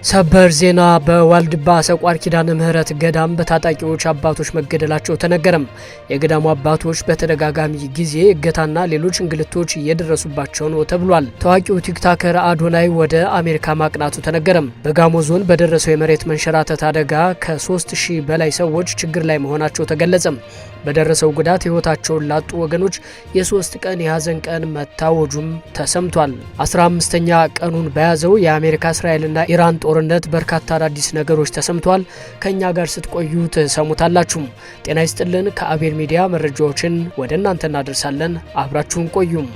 ሰበር ዜና በዋልድባ ሰቋር ኪዳነ ምህረት ገዳም በታጣቂዎች አባቶች መገደላቸው ተነገረም። የገዳሙ አባቶች በተደጋጋሚ ጊዜ እገታና ሌሎች እንግልቶች እየደረሱባቸው ነው ተብሏል። ታዋቂው ቲክታከር አዶናይ ወደ አሜሪካ ማቅናቱ ተነገረም። በጋሞ ዞን በደረሰው የመሬት መንሸራተት አደጋ ከ3000 በላይ ሰዎች ችግር ላይ መሆናቸው ተገለጸም። በደረሰው ጉዳት ህይወታቸውን ላጡ ወገኖች የ3 ቀን የሀዘን ቀን መታወጁም ተሰምቷል። 15ኛ ቀኑን በያዘው የአሜሪካ እስራኤልና ኢራን ጦርነት በርካታ አዳዲስ ነገሮች ተሰምቷል። ከኛ ጋር ስትቆዩ ተሰሙታላችሁ። ጤና ይስጥልን። ከአቤል ሚዲያ መረጃዎችን ወደ እናንተ እናደርሳለን። አብራችሁን ቆዩም።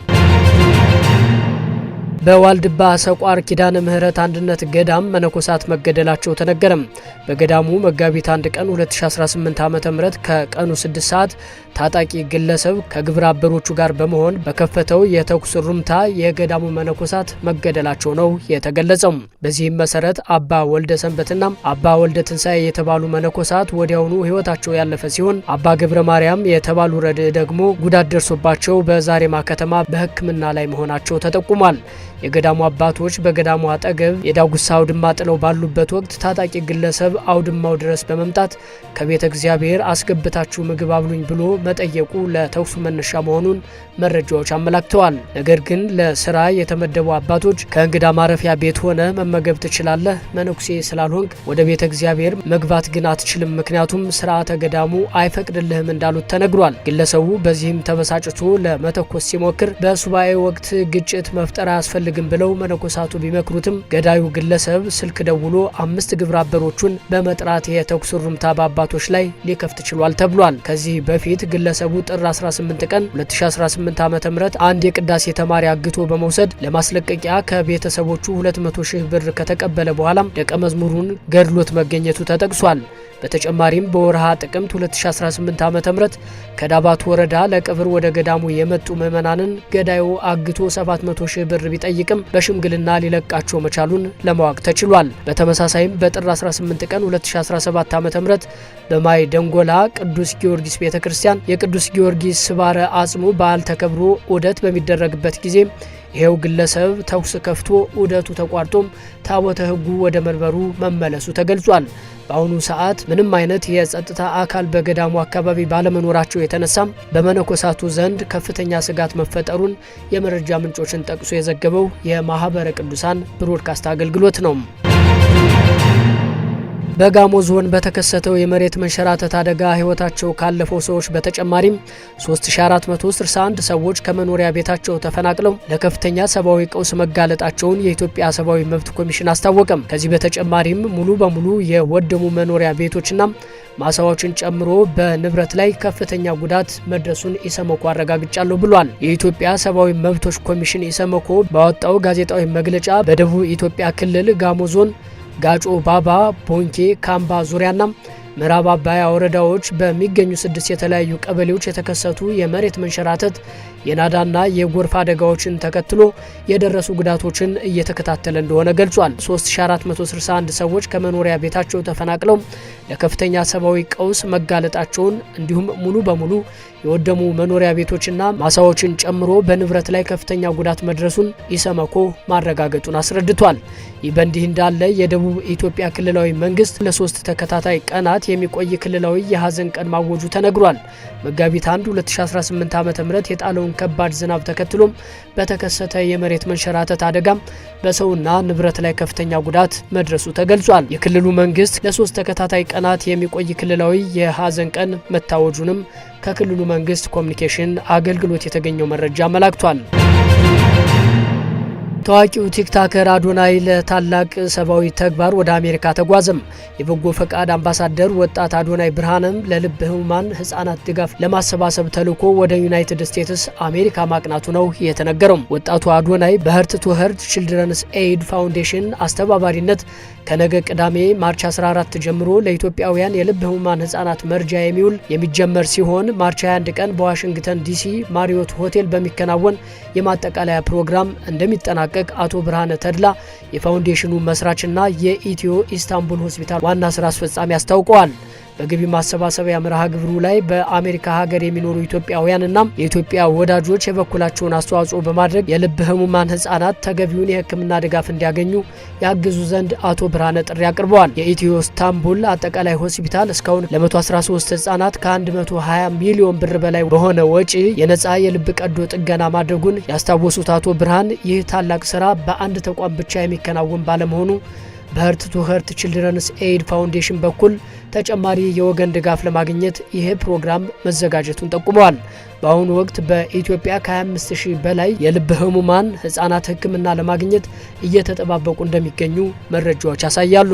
በዋልድባ ሰቋር ኪዳነ ምህረት አንድነት ገዳም መነኮሳት መገደላቸው ተነገረም። በገዳሙ መጋቢት 1 ቀን 2018 ዓ.ም ከቀኑ 6 ሰዓት ታጣቂ ግለሰብ ከግብረ አበሮቹ ጋር በመሆን በከፈተው የተኩስ ሩምታ የገዳሙ መነኮሳት መገደላቸው ነው የተገለጸው። በዚህም መሰረት አባ ወልደ ሰንበትና አባ ወልደ ትንሳኤ የተባሉ መነኮሳት ወዲያውኑ ህይወታቸው ያለፈ ሲሆን አባ ገብረ ማርያም የተባሉ ረድእ ደግሞ ጉዳት ደርሶባቸው በዛሬማ ከተማ በሕክምና ላይ መሆናቸው ተጠቁሟል። የገዳሙ አባቶች በገዳሙ አጠገብ የዳጉሳ አውድማ ጥለው ባሉበት ወቅት ታጣቂ ግለሰብ አውድማው ድረስ በመምጣት ከቤተ እግዚአብሔር አስገብታችሁ ምግብ አብሉኝ ብሎ መጠየቁ ለተኩሱ መነሻ መሆኑን መረጃዎች አመላክተዋል። ነገር ግን ለስራ የተመደቡ አባቶች ከእንግዳ ማረፊያ ቤት ሆነ መመገብ ትችላለህ፣ መነኩሴ ስላልሆንክ ወደ ቤተ እግዚአብሔር መግባት ግን አትችልም፣ ምክንያቱም ስርዓተ ገዳሙ አይፈቅድልህም እንዳሉት ተነግሯል። ግለሰቡ በዚህም ተበሳጭቶ ለመተኮስ ሲሞክር በሱባኤ ወቅት ግጭት መፍጠር አያስፈልግም ብለው መነኮሳቱ ቢመክሩትም ገዳዩ ግለሰብ ስልክ ደውሎ 5 ግብረ አበሮቹን በመጥራት የተኩስ ሩምታ በአባቶች ላይ ሊከፍት ችሏል ተብሏል። ከዚህ በፊት ግለሰቡ ጥር 18 ቀን 2018 ዓ.ም አንድ የቅዳሴ ተማሪ አግቶ በመውሰድ ለማስለቀቂያ ከቤተሰቦቹ 200,000 ብር ከተቀበለ በኋላም ደቀ መዝሙሩን ገድሎት መገኘቱ ተጠቅሷል። በተጨማሪም በወርሃ ጥቅምት 2018 ዓ.ም ከዳባት ወረዳ ለቅብር ወደ ገዳሙ የመጡ ምዕመናንን ገዳዩ አግቶ 700,000 ብር ቢጠይቅም በሽምግልና ሊለቃቸው መቻሉን ለማወቅ ተችሏል። በተመሳሳይም በጥር 18 ቀን 2017 ዓ.ም በማይ ደንጎላ ቅዱስ ጊዮርጊስ ቤተክርስቲያን የቅዱስ ጊዮርጊስ ስባረ አጽሙ በዓል ተከብሮ ዑደት በሚደረግበት ጊዜ ይሄው ግለሰብ ተኩስ ከፍቶ ዑደቱ ተቋርጦም ታቦተ ሕጉ ወደ መንበሩ መመለሱ ተገልጿል። በአሁኑ ሰዓት ምንም አይነት የጸጥታ አካል በገዳሙ አካባቢ ባለመኖራቸው የተነሳም በመነኮሳቱ ዘንድ ከፍተኛ ስጋት መፈጠሩን የመረጃ ምንጮችን ጠቅሶ የዘገበው የማህበረ ቅዱሳን ብሮድካስት አገልግሎት ነው። በጋሞ ዞን በተከሰተው የመሬት መንሸራተት አደጋ ህይወታቸው ካለፈው ሰዎች በተጨማሪም 3461 ሰዎች ከመኖሪያ ቤታቸው ተፈናቅለው ለከፍተኛ ሰብአዊ ቀውስ መጋለጣቸውን የኢትዮጵያ ሰብአዊ መብት ኮሚሽን አስታወቀም። ከዚህ በተጨማሪም ሙሉ በሙሉ የወደሙ መኖሪያ ቤቶችና ማሳዎችን ጨምሮ በንብረት ላይ ከፍተኛ ጉዳት መድረሱን ኢሰመኮ አረጋግጫለሁ ብሏል። የኢትዮጵያ ሰብአዊ መብቶች ኮሚሽን ኢሰመኮ ባወጣው ጋዜጣዊ መግለጫ በደቡብ ኢትዮጵያ ክልል ጋሞ ዞን ጋጮ ባባ፣ ቦንኬ፣ ካምባ ዙሪያና ምዕራብ አባያ ወረዳዎች በሚገኙ 6 የተለያዩ ቀበሌዎች የተከሰቱ የመሬት መንሸራተት የናዳና የጎርፍ አደጋዎችን ተከትሎ የደረሱ ጉዳቶችን እየተከታተለ እንደሆነ ገልጿል። 3461 ሰዎች ከመኖሪያ ቤታቸው ተፈናቅለው ለከፍተኛ ሰብአዊ ቀውስ መጋለጣቸውን እንዲሁም ሙሉ በሙሉ የወደሙ መኖሪያ ቤቶችና ማሳዎችን ጨምሮ በንብረት ላይ ከፍተኛ ጉዳት መድረሱን ኢሰመኮ ማረጋገጡን አስረድቷል። ይህ በእንዲህ እንዳለ የደቡብ ኢትዮጵያ ክልላዊ መንግስት ለ3 ተከታታይ ቀናት የሚቆይ ክልላዊ የሀዘን ቀን ማወጁ ተነግሯል። መጋቢት 1 2018 ዓ.ም የጣለውን ከባድ ዝናብ ተከትሎም በተከሰተ የመሬት መንሸራተት አደጋም በሰውና ንብረት ላይ ከፍተኛ ጉዳት መድረሱ ተገልጿል። የክልሉ መንግስት ለ3 ተከታታይ ቀናት የሚቆይ ክልላዊ የሀዘን ቀን መታወጁንም ከክልሉ መንግስት ኮሚኒኬሽን አገልግሎት የተገኘው መረጃ አመላክቷል። ታዋቂው ቲክታከር አዶናይ ለታላቅ ሰብአዊ ተግባር ወደ አሜሪካ ተጓዘም። የበጎ ፈቃድ አምባሳደር ወጣት አዶናይ ብርሃንም ለልብ ህሙማን ህጻናት ድጋፍ ለማሰባሰብ ተልኮ ወደ ዩናይትድ ስቴትስ አሜሪካ ማቅናቱ ነው የተነገረው። ወጣቱ አዶናይ በህርት ቱ ህርት ቺልድረንስ ኤይድ ፋውንዴሽን አስተባባሪነት ከነገ ቅዳሜ ማርች 14 ጀምሮ ለኢትዮጵያውያን የልብ ህሙማን ህጻናት መርጃ የሚጀመር ሲሆን ማርች 21 ቀን በዋሽንግተን ዲሲ ማሪዮት ሆቴል በሚከናወን የማጠቃለያ ፕሮግራም እንደሚጠናቀቅ አቶ ብርሃነ ተድላ የፋውንዴሽኑ መስራችና የኢትዮ ኢስታንቡል ሆስፒታል ዋና ስራ አስፈጻሚ አስታውቀዋል። በገቢ ማሰባሰቢያ መርሃ ግብሩ ላይ በአሜሪካ ሀገር የሚኖሩ ኢትዮጵያውያንና የኢትዮጵያ ወዳጆች የበኩላቸውን አስተዋጽኦ በማድረግ የልብ ህሙማን ህጻናት ተገቢውን የሕክምና ድጋፍ እንዲያገኙ ያግዙ ዘንድ አቶ ብርሃነ ጥሪ አቅርበዋል። የኢትዮ ስታንቡል አጠቃላይ ሆስፒታል እስካሁን ለ113 ህጻናት ከ120 ሚሊዮን ብር በላይ በሆነ ወጪ የነጻ የልብ ቀዶ ጥገና ማድረጉን ያስታወሱት አቶ ብርሃን ይህ ታላቅ ስራ በአንድ ተቋም ብቻ የሚከናወን ባለመሆኑ በህርት ቱ ህርት ችልድረንስ ኤድ ፋውንዴሽን በኩል ተጨማሪ የወገን ድጋፍ ለማግኘት ይህ ፕሮግራም መዘጋጀቱን ጠቁመዋል። በአሁኑ ወቅት በኢትዮጵያ ከ25000 በላይ የልብ ህሙማን ህጻናት ህክምና ለማግኘት እየተጠባበቁ እንደሚገኙ መረጃዎች ያሳያሉ።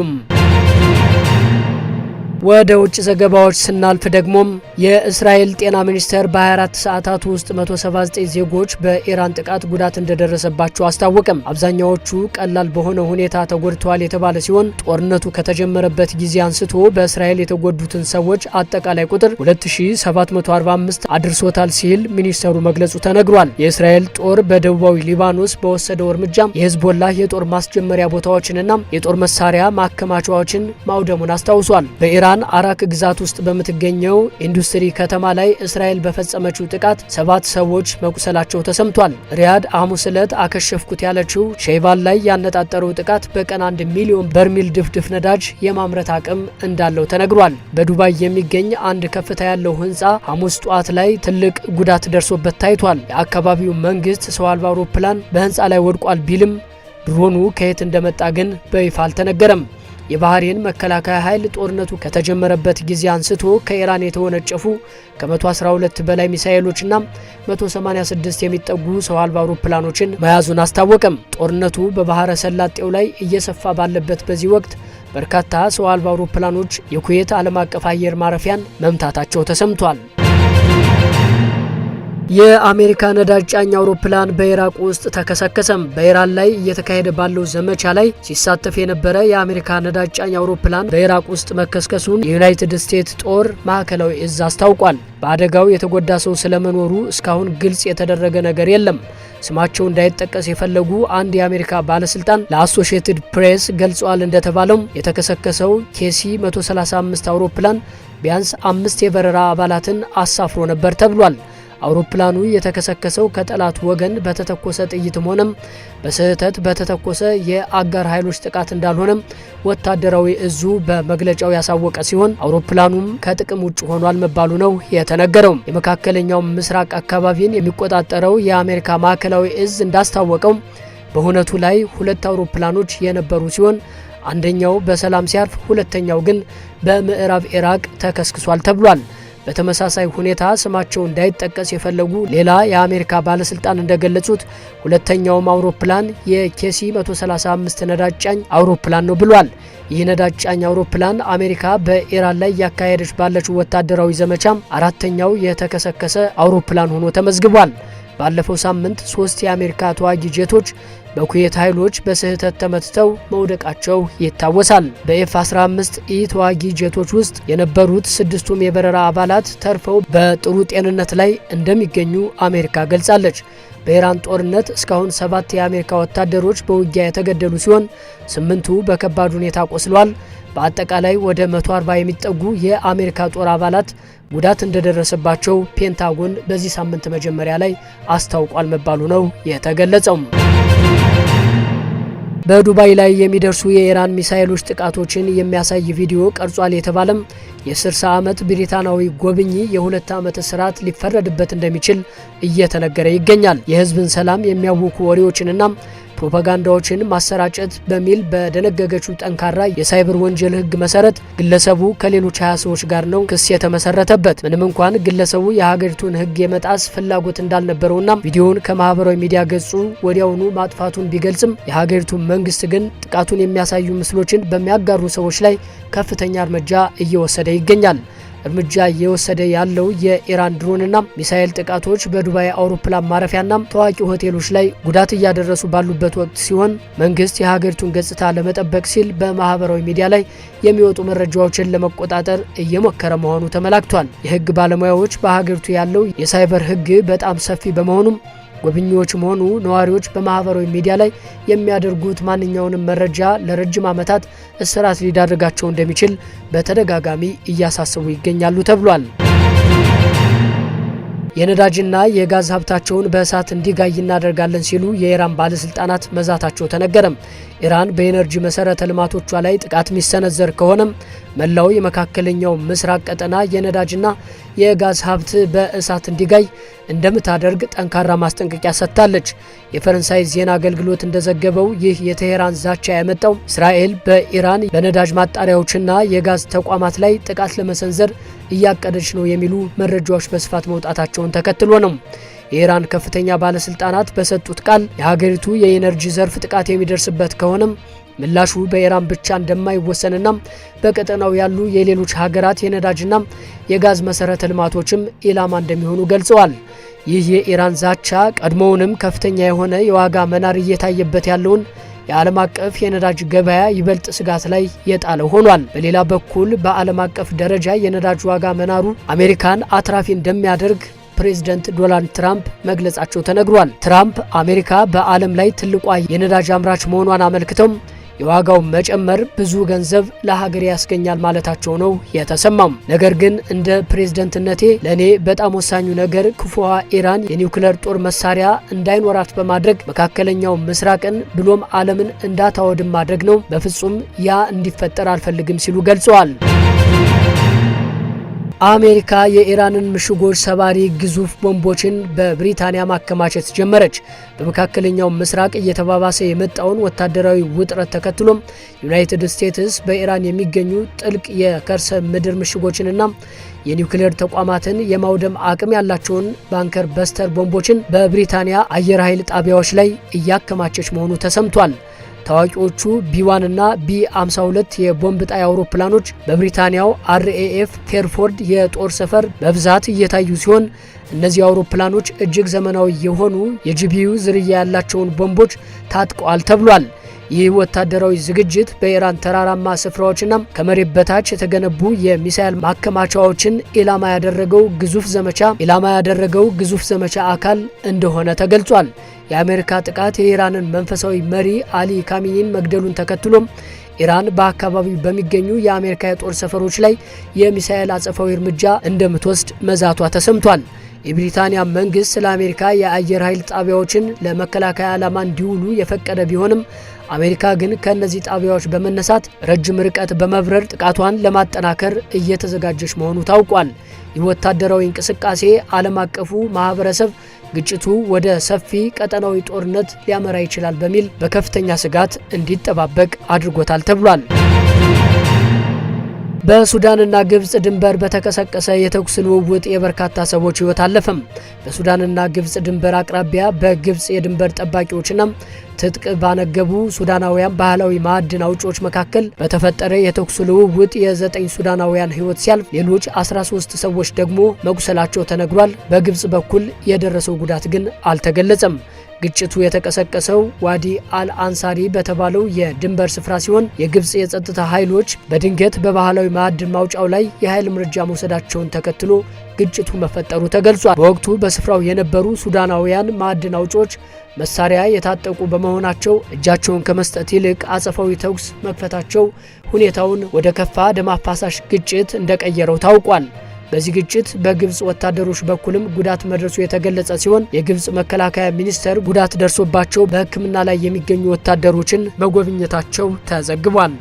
ወደ ውጭ ዘገባዎች ስናልፍ ደግሞ የእስራኤል ጤና ሚኒስቴር በ24 ሰዓታት ውስጥ 179 ዜጎች በኢራን ጥቃት ጉዳት እንደደረሰባቸው አስታወቀም። አብዛኛዎቹ ቀላል በሆነ ሁኔታ ተጎድተዋል የተባለ ሲሆን ጦርነቱ ከተጀመረበት ጊዜ አንስቶ በእስራኤል የተጎዱትን ሰዎች አጠቃላይ ቁጥር 2745 አድርሶታል ሲል ሚኒስቴሩ መግለጹ ተነግሯል። የእስራኤል ጦር በደቡባዊ ሊባኖስ በወሰደው እርምጃ የሂዝቦላህ የጦር ማስጀመሪያ ቦታዎችንና የጦር መሳሪያ ማከማቻዎችን ማውደሙን አስታውሷል። በኢራን አራክ ግዛት ውስጥ በምትገኘው ኢንዱስትሪ ከተማ ላይ እስራኤል በፈጸመችው ጥቃት 7 ሰዎች መቁሰላቸው ተሰምቷል። ሪያድ ሐሙስ ዕለት አከሸፍኩት ያለችው ሼይባን ላይ ያነጣጠረው ጥቃት በቀን 1 ሚሊዮን በርሜል ድፍድፍ ነዳጅ የማምረት አቅም እንዳለው ተነግሯል። በዱባይ የሚገኝ አንድ ከፍታ ያለው ህንፃ ሐሙስ ጧት ላይ ትልቅ ጉዳት ደርሶበት ታይቷል። የአካባቢው መንግስት ሰው አልባ አውሮፕላን በህንፃ ላይ ወድቋል ቢልም ድሮኑ ከየት እንደመጣ ግን በይፋ አልተነገረም። የባህሬን መከላከያ ኃይል ጦርነቱ ከተጀመረበት ጊዜ አንስቶ ከኢራን የተወነጨፉ ከ112 በላይ ሚሳኤሎችና 186 የሚጠጉ ሰው አልባ አውሮፕላኖችን መያዙን አስታወቀም። ጦርነቱ በባህረ ሰላጤው ላይ እየሰፋ ባለበት በዚህ ወቅት በርካታ ሰው አልባ አውሮፕላኖች የኩዌት ዓለም አቀፍ አየር ማረፊያን መምታታቸው ተሰምቷል። የአሜሪካ ነዳጅ ጫኝ አውሮፕላን በኢራቅ ውስጥ ተከሰከሰም። በኢራን ላይ እየተካሄደ ባለው ዘመቻ ላይ ሲሳተፍ የነበረ የአሜሪካ ነዳጅ ጫኝ አውሮፕላን በኢራቅ ውስጥ መከስከሱን የዩናይትድ ስቴትስ ጦር ማዕከላዊ እዝ አስታውቋል። በአደጋው የተጎዳ ሰው ስለመኖሩ እስካሁን ግልጽ የተደረገ ነገር የለም። ስማቸው እንዳይጠቀስ የፈለጉ አንድ የአሜሪካ ባለስልጣን ለአሶሺየትድ ፕሬስ ገልጸዋል። እንደተባለው የተከሰከሰው ኬሲ 135 አውሮፕላን ቢያንስ 5 የበረራ አባላትን አሳፍሮ ነበር ተብሏል። አውሮፕላኑ የተከሰከሰው ከጠላት ወገን በተተኮሰ ጥይትም ሆነም በስህተት በተተኮሰ የአጋር ኃይሎች ጥቃት እንዳልሆነም ወታደራዊ እዙ በመግለጫው ያሳወቀ ሲሆን አውሮፕላኑም ከጥቅም ውጭ ሆኗል መባሉ ነው የተነገረው። የመካከለኛው ምስራቅ አካባቢን የሚቆጣጠረው የአሜሪካ ማዕከላዊ እዝ እንዳስታወቀው በሁነቱ ላይ 2 አውሮፕላኖች የነበሩ ሲሆን አንደኛው በሰላም ሲያርፍ፣ ሁለተኛው ግን በምዕራብ ኢራቅ ተከስክሷል ተብሏል። በተመሳሳይ ሁኔታ ስማቸው እንዳይጠቀስ የፈለጉ ሌላ የአሜሪካ ባለስልጣን እንደገለጹት ሁለተኛውም አውሮፕላን የኬሲ 135 ነዳጅ ጫኝ አውሮፕላን ነው ብሏል። ይህ ነዳጅ ጫኝ አውሮፕላን አሜሪካ በኢራን ላይ ያካሄደች ባለችው ወታደራዊ ዘመቻም 4ኛው የተከሰከሰ አውሮፕላን ሆኖ ተመዝግቧል። ባለፈው ሳምንት 3 የአሜሪካ ተዋጊ ጄቶች በኩዌት ኃይሎች በስህተት ተመትተው መውደቃቸው ይታወሳል። በኤፍ-15 ኢ ተዋጊ ጄቶች ውስጥ የነበሩት 6ቱም የበረራ አባላት ተርፈው በጥሩ ጤንነት ላይ እንደሚገኙ አሜሪካ ገልጻለች። በኢራን ጦርነት እስካሁን 7 የአሜሪካ ወታደሮች በውጊያ የተገደሉ ሲሆን 8ቱ በከባድ ሁኔታ ቆስለዋል። በአጠቃላይ ወደ 140 የሚጠጉ የአሜሪካ ጦር አባላት ጉዳት እንደደረሰባቸው ፔንታጎን በዚህ ሳምንት መጀመሪያ ላይ አስታውቋል መባሉ ነው የተገለጸው። በዱባይ ላይ የሚደርሱ የኢራን ሚሳኤሎች ጥቃቶችን የሚያሳይ ቪዲዮ ቀርጿል የተባለም የ60 ዓመት ብሪታናዊ ጎብኚ የ2 ዓመት እስራት ሊፈረድበት እንደሚችል እየተነገረ ይገኛል። የህዝብን ሰላም የሚያውኩ ወሬዎችንና ፕሮፓጋንዳዎችን ማሰራጨት በሚል በደነገገችው ጠንካራ የሳይበር ወንጀል ህግ መሰረት ግለሰቡ ከሌሎች 20 ሰዎች ጋር ነው ክስ የተመሰረተበት። ምንም እንኳን ግለሰቡ የሀገሪቱን ህግ የመጣስ ፍላጎት እንዳልነበረውና ቪዲዮውን ከማህበራዊ ሚዲያ ገጹ ወዲያውኑ ማጥፋቱን ቢገልጽም የሀገሪቱ መንግስት ግን ጥቃቱን የሚያሳዩ ምስሎችን በሚያጋሩ ሰዎች ላይ ከፍተኛ እርምጃ እየወሰደ ይገኛል። እርምጃ እየወሰደ ያለው የኢራን ድሮንና ሚሳኤል ጥቃቶች በዱባይ አውሮፕላን ማረፊያና ታዋቂ ሆቴሎች ላይ ጉዳት እያደረሱ ባሉበት ወቅት ሲሆን መንግስት የሀገሪቱን ገጽታ ለመጠበቅ ሲል በማህበራዊ ሚዲያ ላይ የሚወጡ መረጃዎችን ለመቆጣጠር እየሞከረ መሆኑ ተመላክቷል። የህግ ባለሙያዎች በሀገሪቱ ያለው የሳይበር ህግ በጣም ሰፊ በመሆኑም ጎብኚዎችም ሆኑ ነዋሪዎች በማህበራዊ ሚዲያ ላይ የሚያደርጉት ማንኛውንም መረጃ ለረጅም ዓመታት እስራት ሊዳርጋቸው እንደሚችል በተደጋጋሚ እያሳሰቡ ይገኛሉ ተብሏል። የነዳጅና የጋዝ ሀብታቸውን በእሳት እንዲጋይ እናደርጋለን ሲሉ የኢራን ባለስልጣናት መዛታቸው ተነገረም። ኢራን በኤነርጂ መሰረተ ልማቶቿ ላይ ጥቃት የሚሰነዘር ከሆነም መላው የመካከለኛው ምስራቅ ቀጠና የነዳጅና የጋዝ ሀብት በእሳት እንዲጋይ እንደምታደርግ ጠንካራ ማስጠንቀቂያ ሰጥታለች። የፈረንሳይ ዜና አገልግሎት እንደዘገበው ይህ የቴሄራን ዛቻ ያመጣው እስራኤል በኢራን በነዳጅ ማጣሪያዎችና የጋዝ ተቋማት ላይ ጥቃት ለመሰንዘር እያቀደች ነው የሚሉ መረጃዎች በስፋት መውጣታቸውን ተከትሎ ነው። የኢራን ከፍተኛ ባለስልጣናት በሰጡት ቃል የሀገሪቱ የኢነርጂ ዘርፍ ጥቃት የሚደርስበት ከሆነም ምላሹ በኢራን ብቻ እንደማይወሰንና በቀጠናው ያሉ የሌሎች ሀገራት የነዳጅና የጋዝ መሰረተ ልማቶችም ኢላማ እንደሚሆኑ ገልጸዋል። ይህ የኢራን ዛቻ ቀድሞውንም ከፍተኛ የሆነ የዋጋ መናር እየታየበት ያለውን የዓለም አቀፍ የነዳጅ ገበያ ይበልጥ ስጋት ላይ የጣለ ሆኗል። በሌላ በኩል በዓለም አቀፍ ደረጃ የነዳጅ ዋጋ መናሩ አሜሪካን አትራፊ እንደሚያደርግ ፕሬዝዳንት ዶናልድ ትራምፕ መግለጻቸው ተነግሯል። ትራምፕ አሜሪካ በዓለም ላይ ትልቋ የነዳጅ አምራች መሆኗን አመልክተው የዋጋው መጨመር ብዙ ገንዘብ ለሀገር ያስገኛል ማለታቸው ነው የተሰማም። ነገር ግን እንደ ፕሬዝዳንትነቴ ለኔ በጣም ወሳኙ ነገር ክፉዋ ኢራን የኒውክሌር ጦር መሳሪያ እንዳይኖራት በማድረግ መካከለኛው ምስራቅን ብሎም ዓለምን እንዳታወድም ማድረግ ነው። በፍጹም ያ እንዲፈጠር አልፈልግም ሲሉ ገልጸዋል። አሜሪካ የኢራንን ምሽጎች ሰባሪ ግዙፍ ቦምቦችን በብሪታንያ ማከማቸት ጀመረች። በመካከለኛው ምስራቅ እየተባባሰ የመጣውን ወታደራዊ ውጥረት ተከትሎም ዩናይትድ ስቴትስ በኢራን የሚገኙ ጥልቅ የከርሰ ምድር ምሽጎችንና የኒውክሌር ተቋማትን የማውደም አቅም ያላቸውን ባንከር በስተር ቦምቦችን በብሪታንያ አየር ኃይል ጣቢያዎች ላይ እያከማቸች መሆኑ ተሰምቷል። ታዋቂዎቹ ቢ1 እና ቢ52 የቦምብ ጣይ አውሮፕላኖች በብሪታንያው አርኤኤፍ ፌርፎርድ የጦር ሰፈር በብዛት እየታዩ ሲሆን እነዚህ አውሮፕላኖች እጅግ ዘመናዊ የሆኑ የጂቢዩ ዝርያ ያላቸውን ቦምቦች ታጥቀዋል ተብሏል። ይህ ወታደራዊ ዝግጅት በኢራን ተራራማ ስፍራዎችና ከመሬት በታች የተገነቡ የሚሳኤል ማከማቻዎችን ኢላማ ያደረገው ግዙፍ ዘመቻ አካል እንደሆነ ተገልጿል። የአሜሪካ ጥቃት የኢራንን መንፈሳዊ መሪ አሊ ካሚኒን መግደሉን ተከትሎም ኢራን በአካባቢው በሚገኙ የአሜሪካ የጦር ሰፈሮች ላይ የሚሳኤል አጸፋዊ እርምጃ እንደምትወስድ መዛቷ ተሰምቷል። የብሪታንያ መንግስት ለአሜሪካ የአየር ኃይል ጣቢያዎችን ለመከላከያ ዓላማ እንዲውሉ የፈቀደ ቢሆንም አሜሪካ ግን ከነዚህ ጣቢያዎች በመነሳት ረጅም ርቀት በመብረር ጥቃቷን ለማጠናከር እየተዘጋጀች መሆኑ ታውቋል። ይህ ወታደራዊ እንቅስቃሴ ዓለም አቀፉ ማህበረሰብ ግጭቱ ወደ ሰፊ ቀጠናዊ ጦርነት ሊያመራ ይችላል በሚል በከፍተኛ ስጋት እንዲጠባበቅ አድርጎታል ተብሏል። በሱዳንና ግብጽ ድንበር በተቀሰቀሰ የተኩስ ልውውጥ የበርካታ ሰዎች ህይወት አለፈም። በሱዳንና ግብጽ ድንበር አቅራቢያ በግብጽ የድንበር ጠባቂዎችና ትጥቅ ባነገቡ ሱዳናውያን ባህላዊ ማዕድን አውጪዎች መካከል በተፈጠረ የተኩስ ልውውጥ የ9 ሱዳናውያን ህይወት ሲያልፍ ሌሎች 13 ሰዎች ደግሞ መቁሰላቸው ተነግሯል። በግብጽ በኩል የደረሰው ጉዳት ግን አልተገለጸም። ግጭቱ የተቀሰቀሰው ዋዲ አል አንሳሪ በተባለው የድንበር ስፍራ ሲሆን የግብጽ የጸጥታ ኃይሎች በድንገት በባህላዊ ማዕድን ማውጫው ላይ የኃይል እርምጃ መውሰዳቸውን ተከትሎ ግጭቱ መፈጠሩ ተገልጿል። በወቅቱ በስፍራው የነበሩ ሱዳናውያን ማዕድን አውጪዎች መሳሪያ የታጠቁ በመሆናቸው እጃቸውን ከመስጠት ይልቅ አጸፋዊ ተኩስ መክፈታቸው ሁኔታውን ወደ ከፋ ደም አፋሳሽ ግጭት እንደቀየረው ታውቋል። በዚህ ግጭት በግብጽ ወታደሮች በኩልም ጉዳት መድረሱ የተገለጸ ሲሆን የግብጽ መከላከያ ሚኒስቴር ጉዳት ደርሶባቸው በሕክምና ላይ የሚገኙ ወታደሮችን መጎብኘታቸው ተዘግቧል።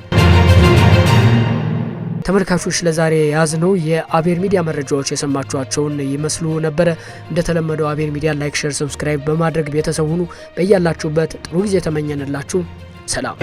ተመልካቾች ለዛሬ ያዝነው የአቤር ሚዲያ መረጃዎች የሰማችኋቸውን ይመስሉ ነበረ። እንደተለመደው አቤር ሚዲያ ላይክ፣ ሼር፣ ሰብስክራይብ በማድረግ ቤተሰብ ሁኑ። በያላችሁበት ጥሩ ጊዜ ተመኘንላችሁ። ሰላም።